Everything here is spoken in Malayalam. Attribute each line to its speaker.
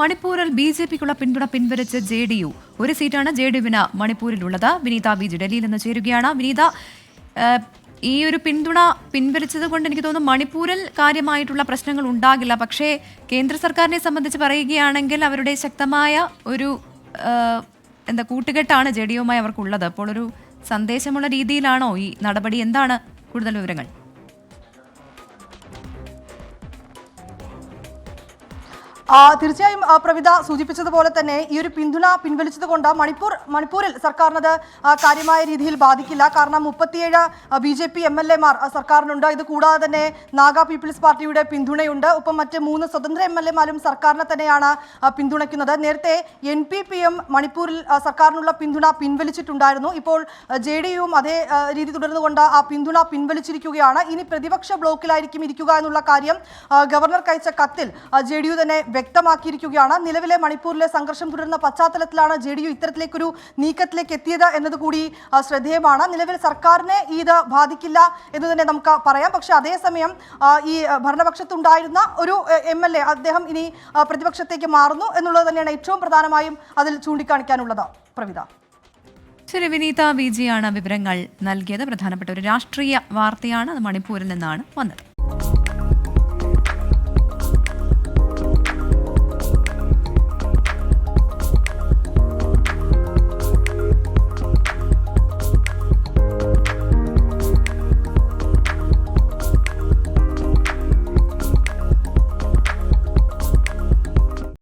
Speaker 1: മണിപ്പൂരിൽ ബി.ജെ.പിക്കുള്ള പിന്തുണ പിൻവലിച്ച ജെ.ഡി.യു. ഒരു സീറ്റാണ് ജെ.ഡി.യുവിന് മണിപ്പൂരിലുള്ളത്. വിനീത ബി.ജി ഡൽഹിയിൽ നിന്ന് ചേരുകയാണ്. വിനീത, ഈ ഒരു പിന്തുണ പിൻവലിച്ചത് കൊണ്ട് എനിക്ക് തോന്നുന്നു മണിപ്പൂരിൽ കാര്യമായിട്ടുള്ള പ്രശ്നങ്ങൾ ഉണ്ടാകില്ല. പക്ഷേ കേന്ദ്ര സർക്കാരിനെ സംബന്ധിച്ച് പറയുകയാണെങ്കിൽ അവരുടെ ശക്തമായ ഒരു കൂട്ടുകെട്ടാണ് ജെ.ഡി.യുമായി അവർക്കുള്ളത്. അപ്പോൾ ഒരു സന്ദേശമുള്ള രീതിയിലാണോ ഈ നടപടി? എന്താണ് കൂടുതൽ വിവരങ്ങൾ?
Speaker 2: തീർച്ചയായും പ്രവിത സൂചിപ്പിച്ചതുപോലെ തന്നെ ഈ ഒരു പിന്തുണ പിൻവലിച്ചതുകൊണ്ട് മണിപ്പൂരിൽ സർക്കാരിനത് കാര്യമായ രീതിയിൽ ബാധിക്കില്ല. കാരണം 37 ബി.ജെ.പി. എം.എൽ.എമാർ സർക്കാരിനുണ്ട്. ഇത് കൂടാതെ തന്നെ നാഗ പീപ്പിൾസ് പാർട്ടിയുടെ പിന്തുണയുണ്ട്. ഒപ്പം മറ്റ് 3 സ്വതന്ത്ര എം.എൽ.എമാരും സർക്കാരിനെ തന്നെയാണ് പിന്തുണയ്ക്കുന്നത്. നേരത്തെ NPP-യും മണിപ്പൂരിൽ സർക്കാരിനുള്ള പിന്തുണ പിൻവലിച്ചിട്ടുണ്ടായിരുന്നു. ഇപ്പോൾ ജെ.ഡി.യുവും അതേ രീതി തുടർന്നുകൊണ്ട് ആ പിന്തുണ പിൻവലിച്ചിരിക്കുകയാണ്. ഇനി പ്രതിപക്ഷ ബ്ലോക്കിലായിരിക്കും ഇരിക്കുക എന്നുള്ള കാര്യം ഗവർണർക്ക് അയച്ച കത്തിൽ ജെ.ഡി.യു തന്നെ വ്യക്തമാക്കിയിരിക്കുകയാണ്. നിലവിലെ മണിപ്പൂരിലെ സംഘർഷം തുടരുന്ന പശ്ചാത്തലത്തിലാണ് ജെ.ഡി.യു ഇത്തരത്തിലേക്കൊരു നീക്കത്തിലേക്ക് എത്തിയത് എന്നതുകൂടി ശ്രദ്ധേയമാണ്. നിലവിൽ സർക്കാരിനെ ഇത് ബാധിക്കില്ല എന്ന് തന്നെ നമുക്ക് പറയാം. പക്ഷേ അതേസമയം ഈ ഭരണപക്ഷത്തുണ്ടായിരുന്ന ഒരു എം.എൽ.എ അദ്ദേഹം ഇനി പ്രതിപക്ഷത്തേക്ക് മാറുന്നു എന്നുള്ളത് തന്നെയാണ് ഏറ്റവും പ്രധാനമായും അതിൽ ചൂണ്ടിക്കാണിക്കാനുള്ളത്. പ്രവിത.
Speaker 1: ശരി, വിനീത ബി.ജി ആണ് വിവരങ്ങൾ നൽകിയത്. പ്രധാനപ്പെട്ട ഒരു രാഷ്ട്രീയ വാർത്തയാണ്. അത് മണിപ്പൂരിൽ നിന്നാണ് വന്നത്.